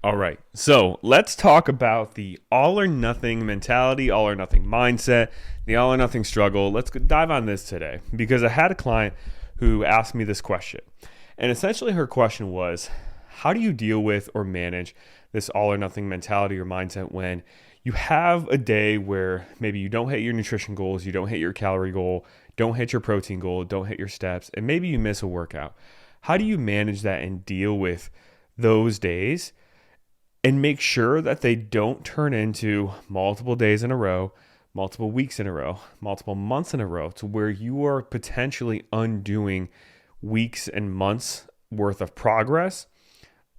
All right. So let's talk about the all or nothing mentality, all or nothing mindset, the all or nothing struggle. Let's dive on this today because I had a client who asked me this question. And essentially, her question was, how do you deal with or manage this all or nothing mentality or mindset when you have a day where maybe you don't hit your nutrition goals, you don't hit your calorie goal, don't hit your protein goal, don't hit your steps, and maybe you miss a workout? How do you manage that and deal with those days and make sure that they don't turn into multiple days in a row, multiple weeks in a row, multiple months in a row to where you are potentially undoing weeks and months worth of progress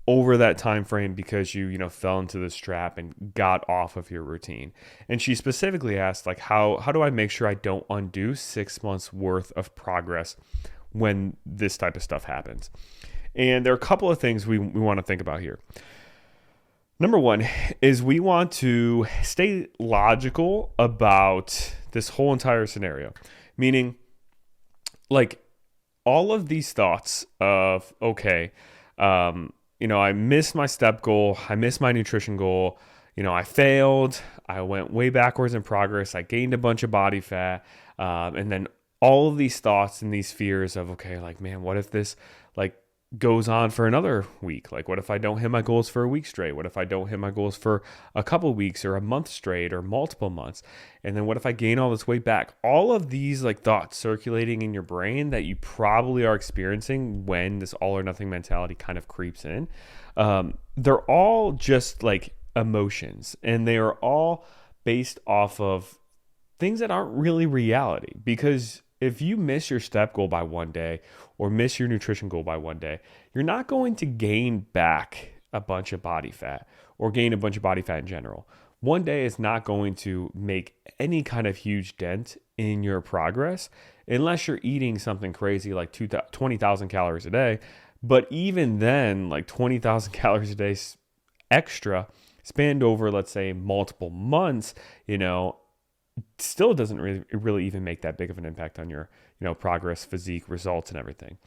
over that time frame because you fell into this trap and got off of your routine. And she specifically asked, like, how do I make sure I don't undo 6 months worth of progress when this type of stuff happens? And there are a couple of things we want to think about here. Number one is we want to stay logical about this whole entire scenario, meaning like all of these thoughts of, okay, I missed my step goal, I missed my nutrition goal, I failed, I went way backwards in progress, I gained a bunch of body fat, and then all of these thoughts and these fears of, okay, like, man, what if this like goes on for another week? Like, what if I don't hit my goals for a week straight? What if I don't hit my goals for a couple weeks or a month straight or multiple months? And then what if I gain all this weight back? All of these like thoughts circulating in your brain that you probably are experiencing when this all or nothing mentality kind of creeps in. They're all just like emotions, and they are all based off of things that aren't really reality. Because if you miss your step goal by one day or miss your nutrition goal by one day, you're not going to gain back a bunch of body fat or gain a bunch of body fat in general. One day is not going to make any kind of huge dent in your progress unless you're eating something crazy like 20,000 calories a day. But even then, like 20,000 calories a day extra spanned over, let's say, multiple months, still doesn't really even make that big of an impact on your progress, physique, results, and everything.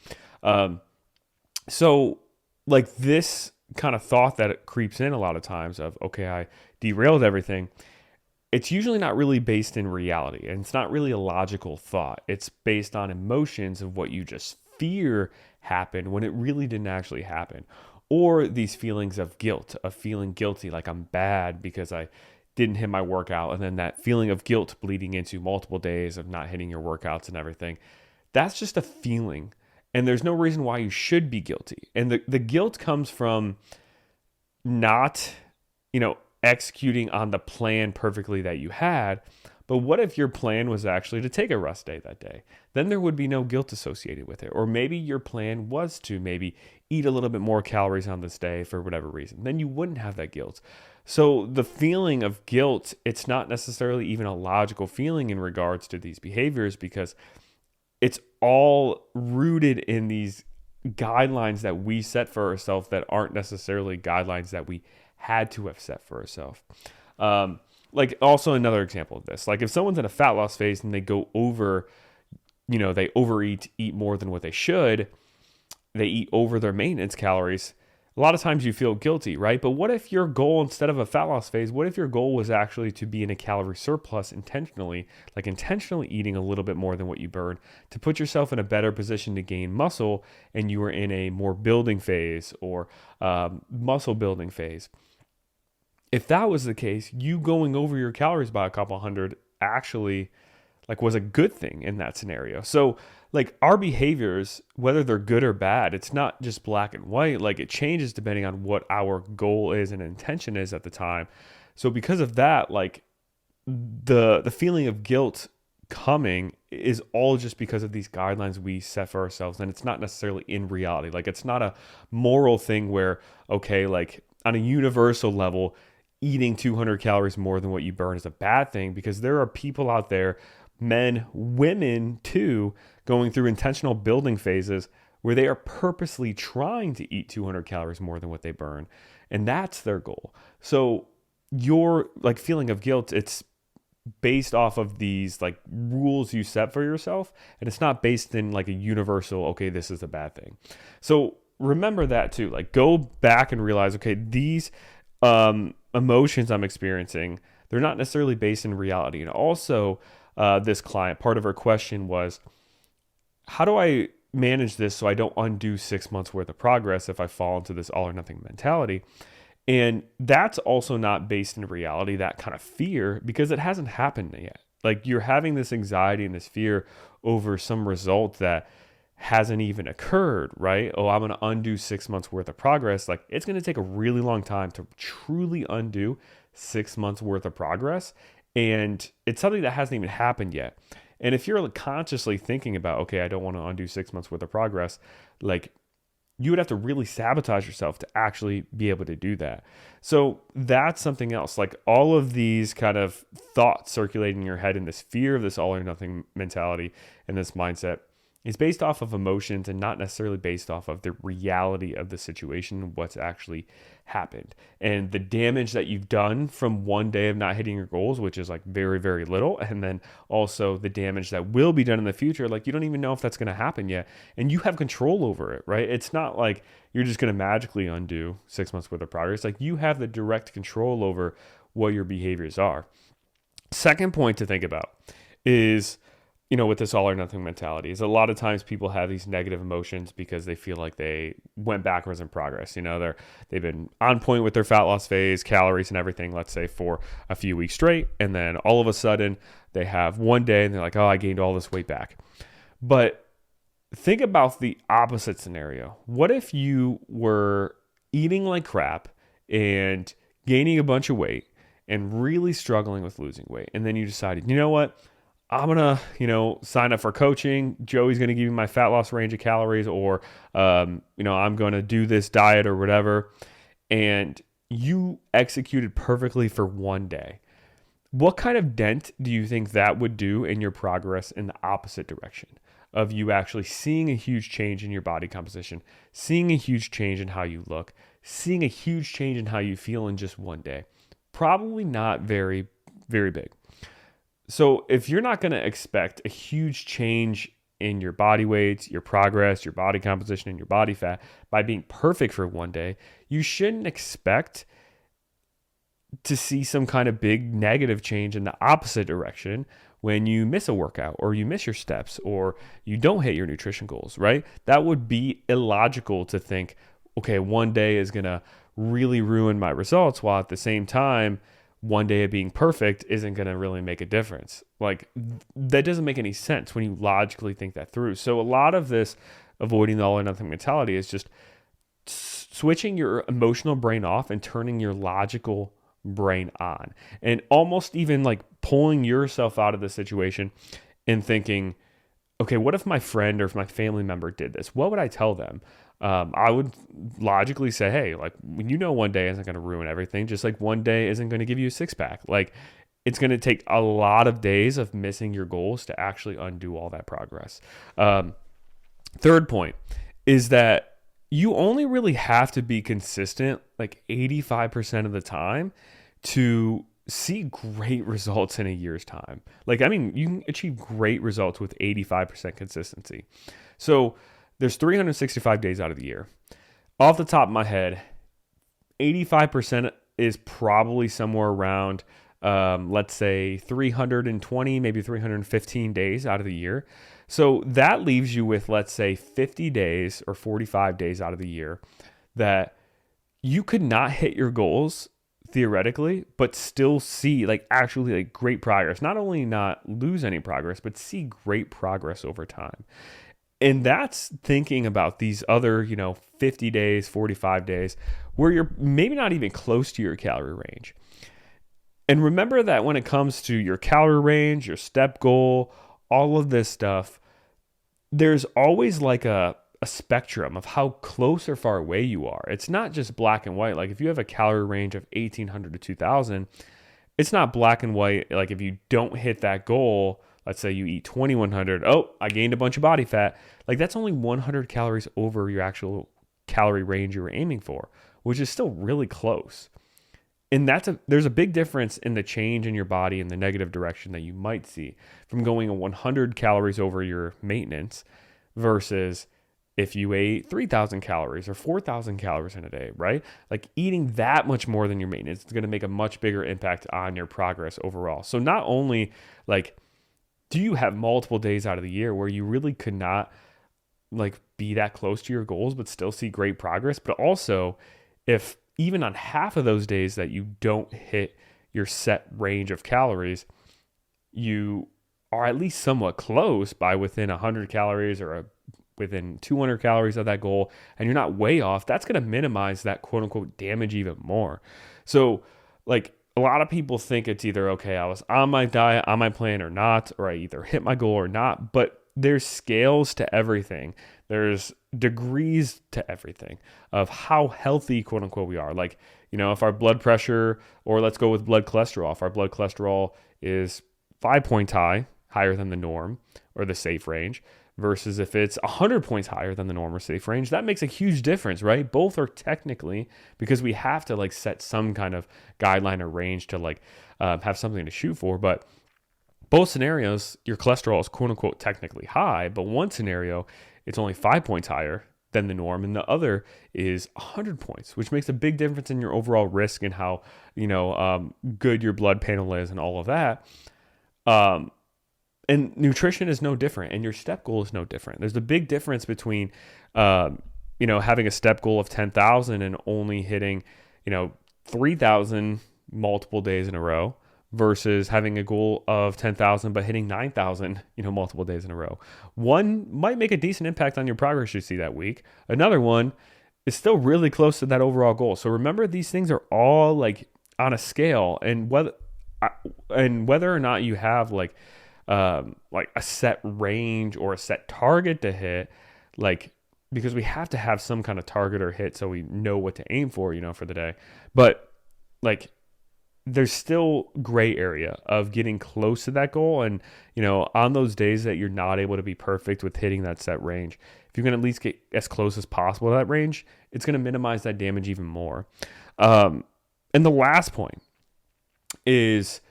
So like this kind of thought that it creeps in a lot of times of, okay, I derailed everything. It's usually not really based in reality, and it's not really a logical thought. It's based on emotions of what you just fear happened when it really didn't actually happen, or these feelings of guilt, of feeling guilty, like I'm bad because I didn't hit my workout, and then that feeling of guilt bleeding into multiple days of not hitting your workouts and everything. That's just a feeling, and there's no reason why you should be guilty. And the guilt comes from not, executing on the plan perfectly that you had. But what if your plan was actually to take a rest day that day? Then there would be no guilt associated with it. Or maybe your plan was to maybe eat a little bit more calories on this day for whatever reason. Then you wouldn't have that guilt. So the feeling of guilt, it's not necessarily even a logical feeling in regards to these behaviors, because it's all rooted in these guidelines that we set for ourselves that aren't necessarily guidelines that we had to have set for ourselves. Like also another example of this, like if someone's in a fat loss phase and they go over, they overeat, eat more than what they should, they eat over their maintenance calories. A lot of times you feel guilty, right? But what if your goal, instead of a fat loss phase, what if your goal was actually to be in a calorie surplus intentionally, like intentionally eating a little bit more than what you burn to put yourself in a better position to gain muscle, and you were in a more building phase or muscle building phase? If that was the case, you going over your calories by a couple hundred actually like was a good thing in that scenario. So like our behaviors, whether they're good or bad, it's not just black and white. Like it changes depending on what our goal is and intention is at the time. So because of that, like the feeling of guilt coming is all just because of these guidelines we set for ourselves, and it's not necessarily in reality. Like it's not a moral thing where, okay, like on a universal level, eating 200 calories more than what you burn is a bad thing, because there are people out there, men, women too, going through intentional building phases where they are purposely trying to eat 200 calories more than what they burn, and that's their goal. So your like feeling of guilt, it's based off of these like rules you set for yourself, and it's not based in like a universal, okay, this is a bad thing. So remember that too. Like, go back and realize, okay, these emotions I'm experiencing, they're not necessarily based in reality. And also, this client, part of her question was, how do I manage this so I don't undo 6 months worth of progress if I fall into this all or nothing mentality? And that's also not based in reality, that kind of fear, because it hasn't happened yet. Like, you're having this anxiety and this fear over some result that hasn't even occurred, right? Oh, I'm going to undo 6 months worth of progress. Like, it's going to take a really long time to truly undo 6 months worth of progress. And it's something that hasn't even happened yet. And if you're consciously thinking about, okay, I don't want to undo 6 months worth of progress, like, you would have to really sabotage yourself to actually be able to do that. So that's something else. Like, all of these kind of thoughts circulating in your head and this fear of this all or nothing mentality and this mindset is based off of emotions and not necessarily based off of the reality of the situation, what's actually happened. And the damage that you've done from one day of not hitting your goals, which is like very, very little. And then also the damage that will be done in the future, like, you don't even know if that's going to happen yet. And you have control over it, right? It's not like you're just going to magically undo 6 months worth of progress. Like, you have the direct control over what your behaviors are. Second point to think about is, with this all or nothing mentality, is a lot of times people have these negative emotions because they feel like they went backwards in progress. They've been on point with their fat loss phase, calories and everything, let's say for a few weeks straight. And then all of a sudden they have one day and they're like, oh, I gained all this weight back. But think about the opposite scenario. What if you were eating like crap and gaining a bunch of weight and really struggling with losing weight? And then you decided, you know what? I'm going to, sign up for coaching. Joey's going to give me my fat loss range of calories, or, I'm going to do this diet or whatever. And you executed perfectly for one day. What kind of dent do you think that would do in your progress in the opposite direction of you actually seeing a huge change in your body composition, seeing a huge change in how you look, seeing a huge change in how you feel in just one day? Probably not very, very big. So if you're not going to expect a huge change in your body weight, your progress, your body composition, and your body fat by being perfect for one day, you shouldn't expect to see some kind of big negative change in the opposite direction when you miss a workout or you miss your steps or you don't hit your nutrition goals, right? That would be illogical to think, okay, one day is going to really ruin my results, while at the same time, one day of being perfect isn't going to really make a difference. Like, that doesn't make any sense when you logically think that through. So a lot of this avoiding the all or nothing mentality is just switching your emotional brain off and turning your logical brain on, and almost even like pulling yourself out of the situation and thinking, okay, what if my friend or if my family member did this? What would I tell them? I would logically say, hey, like, one day isn't going to ruin everything, just like one day isn't going to give you a six pack. Like, it's going to take a lot of days of missing your goals to actually undo all that progress. Third point is that you only really have to be consistent like 85% of the time to see great results in a year's time. Like, I mean, you can achieve great results with 85% consistency. So there's 365 days out of the year. Off the top of my head, 85% is probably somewhere around, let's say 320, maybe 315 days out of the year. So that leaves you with, let's say 50 days or 45 days out of the year that you could not hit your goals theoretically, but still see actually great progress. Not only not lose any progress, but see great progress over time. And that's thinking about these other, 50 days, 45 days, where you're maybe not even close to your calorie range. And remember that when it comes to your calorie range, your step goal, all of this stuff, there's always like a spectrum of how close or far away you are. It's not just black and white. Like, if you have a calorie range of 1,800 to 2,000, it's not black and white. Like, if you don't hit that goal, let's say you eat 2,100, oh, I gained a bunch of body fat. Like, that's only 100 calories over your actual calorie range you were aiming for, which is still really close. And there's a big difference in the change in your body in the negative direction that you might see from going 100 calories over your maintenance versus if you ate 3,000 calories or 4,000 calories in a day, right? Like eating that much more than your maintenance is going to make a much bigger impact on your progress overall. So not only like do you have multiple days out of the year where you really could not like be that close to your goals but still see great progress, but also if even on half of those days that you don't hit your set range of calories, you are at least somewhat close by within 100 calories or within 200 calories of that goal, and you're not way off, that's going to minimize that quote unquote damage even more. So like a lot of people think it's either, okay, I was on my diet, on my plan or not, or I either hit my goal or not, but there's scales to everything. There's degrees to everything of how healthy, quote unquote, we are. Like, you know, if our blood pressure, or let's go with blood cholesterol, if our blood cholesterol is 5 points higher than the norm or the safe range, versus if it's 100 points higher than the norm or safe range, that makes a huge difference, right? Both are technically, because we have to like set some kind of guideline or range to like have something to shoot for. But both scenarios, your cholesterol is quote unquote technically high, but one scenario, it's only 5 points higher than the norm, and the other is 100 points, which makes a big difference in your overall risk and how, you know, good your blood panel is and all of that. And nutrition is no different, and your step goal is no different. There's a big difference between, you know, having a step goal of 10,000 and only hitting, you know, 3,000 multiple days in a row versus having a goal of 10,000 but hitting 9,000, you know, multiple days in a row. One might make a decent impact on your progress you see that week. Another one is still really close to that overall goal. So remember, these things are all like on a scale, and whether or not you have like a set range or a set target to hit, like, because we have to have some kind of target or hit so we know what to aim for, you know, for the day. But like, there's still gray area of getting close to that goal. And, you know, on those days that you're not able to be perfect with hitting that set range, if you can at least get as close as possible to that range, it's going to minimize that damage even more. And the last point is,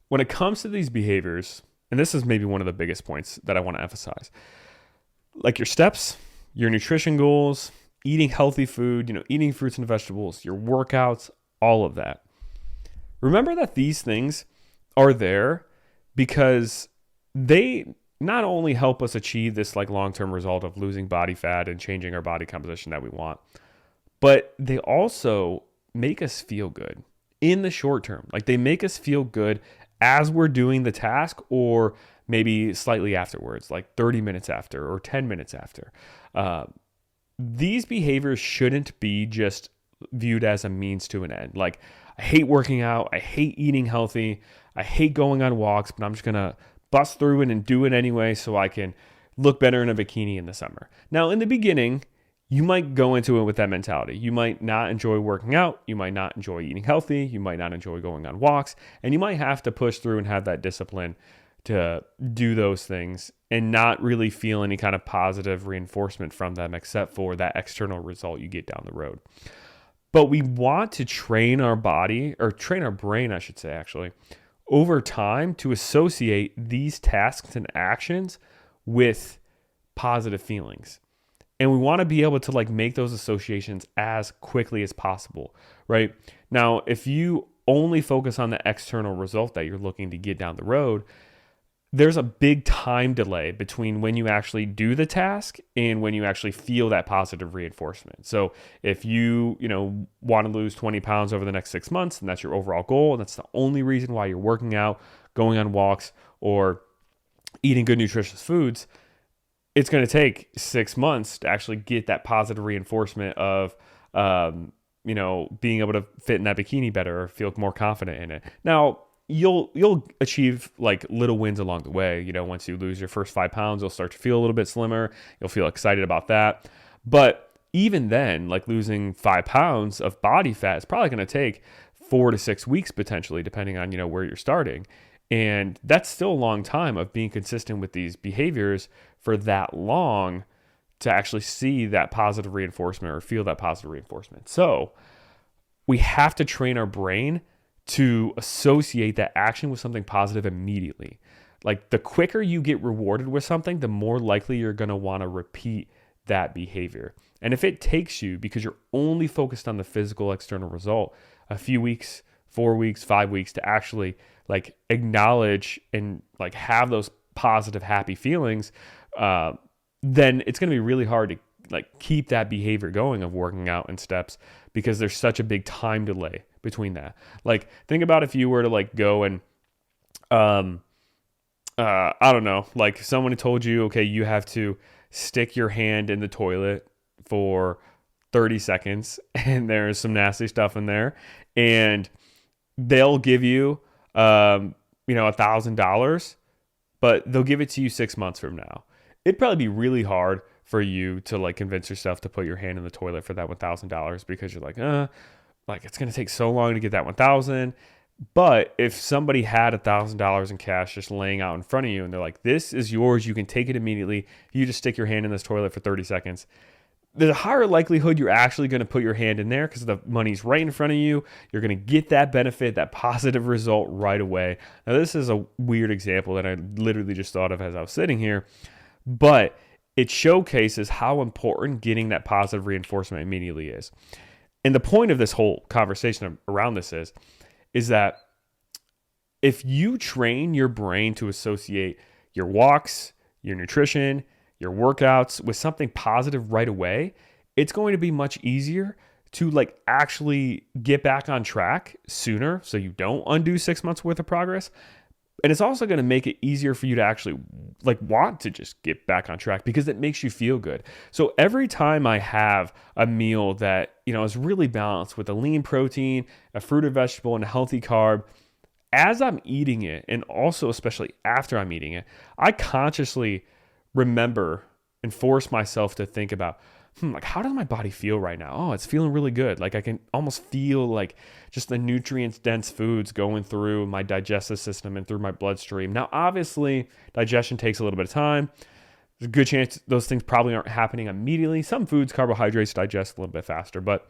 when it comes to these behaviors, and this is maybe one of the biggest points that I want to emphasize, like your steps, your nutrition goals, eating healthy food, you know, eating fruits and vegetables, your workouts, all of that. Remember that these things are there because they not only help us achieve this like long-term result of losing body fat and changing our body composition that we want, but they also make us feel good in the short term. Like, they make us feel good as we're doing the task, or maybe slightly afterwards, like 30 minutes after or 10 minutes after. These behaviors shouldn't be just viewed as a means to an end. Like, I hate working out, I hate eating healthy, I hate going on walks, but I'm just going to bust through it and do it anyway so I can look better in a bikini in the summer. Now, in the beginning, you might go into it with that mentality. You might not enjoy working out. You might not enjoy eating healthy. You might not enjoy going on walks. And you might have to push through and have that discipline to do those things and not really feel any kind of positive reinforcement from them except for that external result you get down the road. But we want to train our body, or train our brain, I should say, actually, over time to associate these tasks and actions with positive feelings. And we want to be able to like make those associations as quickly as possible, right? Now, if you only focus on the external result that you're looking to get down the road, there's a big time delay between when you actually do the task and when you actually feel that positive reinforcement. So if you want to lose 20 pounds over the next 6 months, and that's your overall goal, and that's the only reason why you're working out, going on walks, or eating good nutritious foods, it's going to take 6 months to actually get that positive reinforcement of, being able to fit in that bikini better or feel more confident in it. Now, you'll achieve like little wins along the way. Once you lose your first 5 pounds, you'll start to feel a little bit slimmer. You'll feel excited about that. But even then, like losing 5 pounds of body fat is probably going to take 4 to 6 weeks potentially, depending on, where you're starting. And that's still a long time of being consistent with these behaviors for that long to actually see that positive reinforcement or feel that positive reinforcement. So we have to train our brain to associate that action with something positive immediately. Like the quicker you get rewarded with something, the more likely you're going to want to repeat that behavior. And if it takes you, because you're only focused on the physical external result, a few weeks, 4 weeks, 5 weeks to actually like acknowledge and like have those positive, happy feelings, then it's going to be really hard to like keep that behavior going of working out in steps, because there's such a big time delay between that. Like think about if you were to like go and, I don't know, like someone told you, okay, you have to stick your hand in the toilet for 30 seconds and there's some nasty stuff in there, and they'll give you, $1,000, but they'll give it to you 6 months from now. It'd probably be really hard for you to like convince yourself to put your hand in the toilet for that $1,000, because you're like it's going to take so long to get that 1,000. But if somebody had $1,000 in cash just laying out in front of you and they're like, this is yours, you can take it immediately, you just stick your hand in this toilet for 30 seconds, there's a higher likelihood you're actually going to put your hand in there because the money's right in front of you. You're going to get that benefit, that positive result right away. Now, this is a weird example that I literally just thought of as I was sitting here, but it showcases how important getting that positive reinforcement immediately is. And the point of this whole conversation around this is that if you train your brain to associate your walks, your nutrition, your workouts with something positive right away, it's going to be much easier to like actually get back on track sooner, so you don't undo 6 months worth of progress. And it's also going to make it easier for you to actually like want to just get back on track, because it makes you feel good. So every time I have a meal that, is really balanced with a lean protein, a fruit or vegetable, and a healthy carb, as I'm eating it, and also especially after I'm eating it, I consciously remember and force myself to think about, like, how does my body feel right now? Oh, it's feeling really good. Like I can almost feel like just the nutrients dense foods going through my digestive system and through my bloodstream. Now, obviously, digestion takes a little bit of time. There's a good chance those things probably aren't happening immediately. Some foods, carbohydrates, digest a little bit faster, but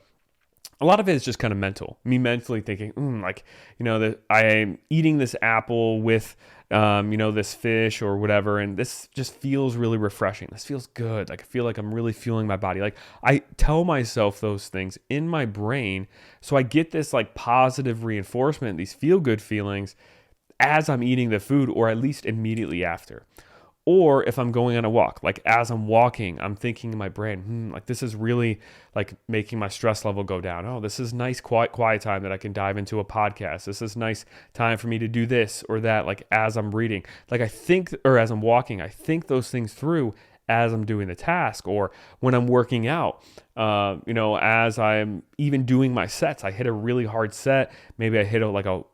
a lot of it is just kind of mental. Me mentally thinking, that I am eating this apple with, this fish or whatever, and this just feels really refreshing. This feels good. Like I feel like I'm really fueling my body. Like I tell myself those things in my brain, so I get this like positive reinforcement, these feel good feelings as I'm eating the food, or at least immediately after. Or if I'm going on a walk, like as I'm walking, I'm thinking in my brain, like this is really like making my stress level go down. Oh, this is nice, quiet time that I can dive into a podcast. This is nice time for me to do this or that, like as I'm reading. Like I think, or as I'm walking, I think those things through as I'm doing the task, or when I'm working out, as I'm even doing my sets. I hit a really hard set. Maybe I hit a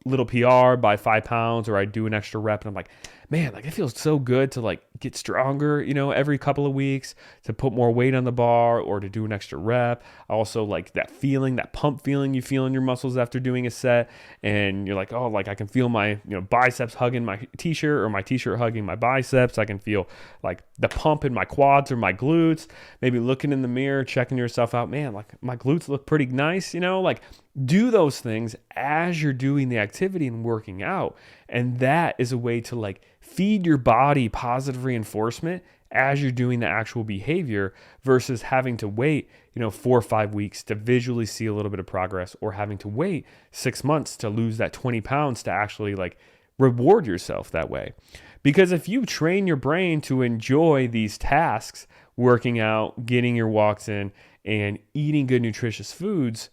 little PR by 5 pounds, or I do an extra rep, and I'm like, man, like it feels so good to like get stronger, every couple of weeks, to put more weight on the bar or to do an extra rep. Also like that feeling, that pump feeling you feel in your muscles after doing a set. And you're like, oh, like I can feel my, biceps hugging my t-shirt, or my t-shirt hugging my biceps. I can feel like the pump in my quads or my glutes. Maybe looking in the mirror, checking yourself out, man, like my glutes look pretty nice, like do those things as you're doing the activity and working out. And that is a way to like feed your body positive reinforcement as you're doing the actual behavior, versus having to wait, 4 or 5 weeks to visually see a little bit of progress, or having to wait 6 months to lose that 20 pounds to actually like reward yourself that way. Because if you train your brain to enjoy these tasks, working out, getting your walks in, and eating good nutritious foods,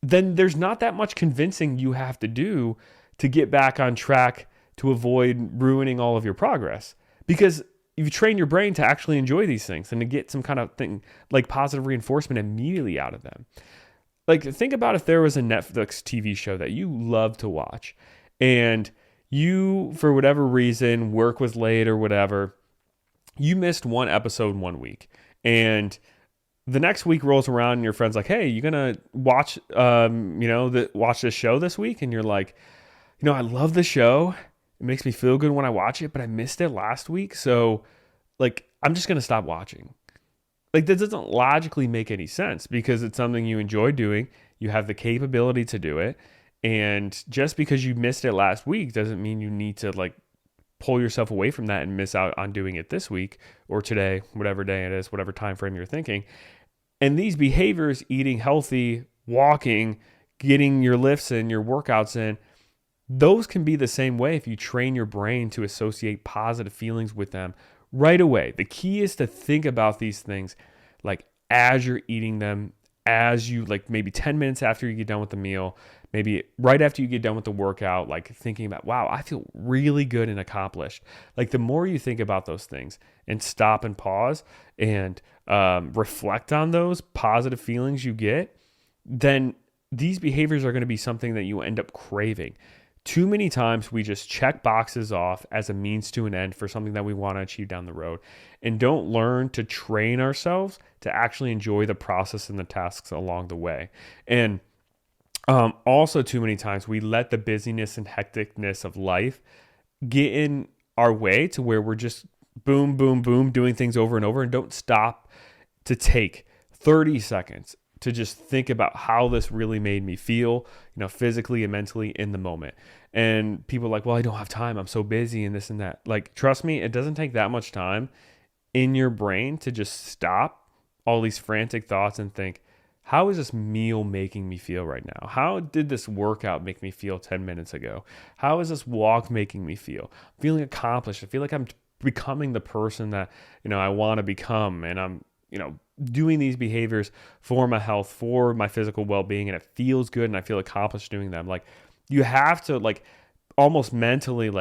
then there's not that much convincing you have to do to get back on track to avoid ruining all of your progress. Because you train your brain to actually enjoy these things and to get some kind of thing like positive reinforcement immediately out of them. Like think about if there was a Netflix TV show that you love to watch, and you, for whatever reason, work was late or whatever, you missed one episode 1 week, and the next week rolls around and your friend's like, hey, you gonna watch, watch this show this week? And you're like, I love the show. It makes me feel good when I watch it, but I missed it last week. So like, I'm just going to stop watching. Like that doesn't logically make any sense, because it's something you enjoy doing. You have the capability to do it. And just because you missed it last week doesn't mean you need to like pull yourself away from that and miss out on doing it this week or today, whatever day it is, whatever time frame you're thinking. And these behaviors, eating healthy, walking, getting your lifts in, your workouts in, those can be the same way if you train your brain to associate positive feelings with them right away. The key is to think about these things like as you're eating them, as you like maybe 10 minutes after you get done with the meal, maybe right after you get done with the workout, like thinking about, wow, I feel really good and accomplished. Like the more you think about those things and stop and pause and reflect on those positive feelings you get, then these behaviors are going to be something that you end up craving. Too many times we just check boxes off as a means to an end for something that we want to achieve down the road and don't learn to train ourselves to actually enjoy the process and the tasks along the way. And also too many times we let the busyness and hecticness of life get in our way to where we're just boom, boom, boom, doing things over and over and don't stop to take 30 seconds to just think about how this really made me feel, physically and mentally in the moment. And people are like, well, I don't have time. I'm so busy and this and that. Like, trust me, it doesn't take that much time in your brain to just stop all these frantic thoughts and think, how is this meal making me feel right now? How did this workout make me feel 10 minutes ago? How is this walk making me feel? I'm feeling accomplished. I feel like I'm becoming the person that, I want to become. And I'm, doing these behaviors for my health, for my physical well-being, and it feels good and I feel accomplished doing them. Like, you have to almost mentally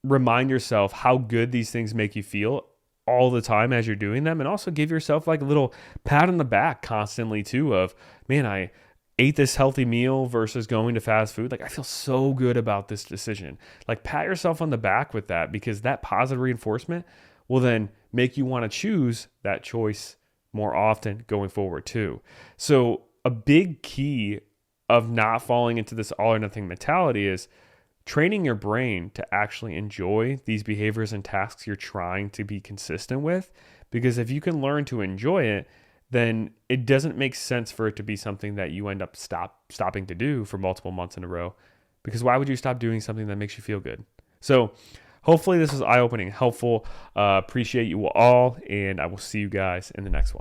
remind yourself how good these things make you feel all the time as you're doing them, and also give yourself a little pat on the back constantly too of, man, I ate this healthy meal versus going to fast food. I feel so good about this decision. Pat yourself on the back with that, because that positive reinforcement will then make you want to choose that choice more often going forward too. So a big key of not falling into this all or nothing mentality is training your brain to actually enjoy these behaviors and tasks you're trying to be consistent with. Because if you can learn to enjoy it, then it doesn't make sense for it to be something that you end up stopping to do for multiple months in a row. Because why would you stop doing something that makes you feel good? So hopefully this is eye-opening, helpful. Appreciate you all, and I will see you guys in the next one.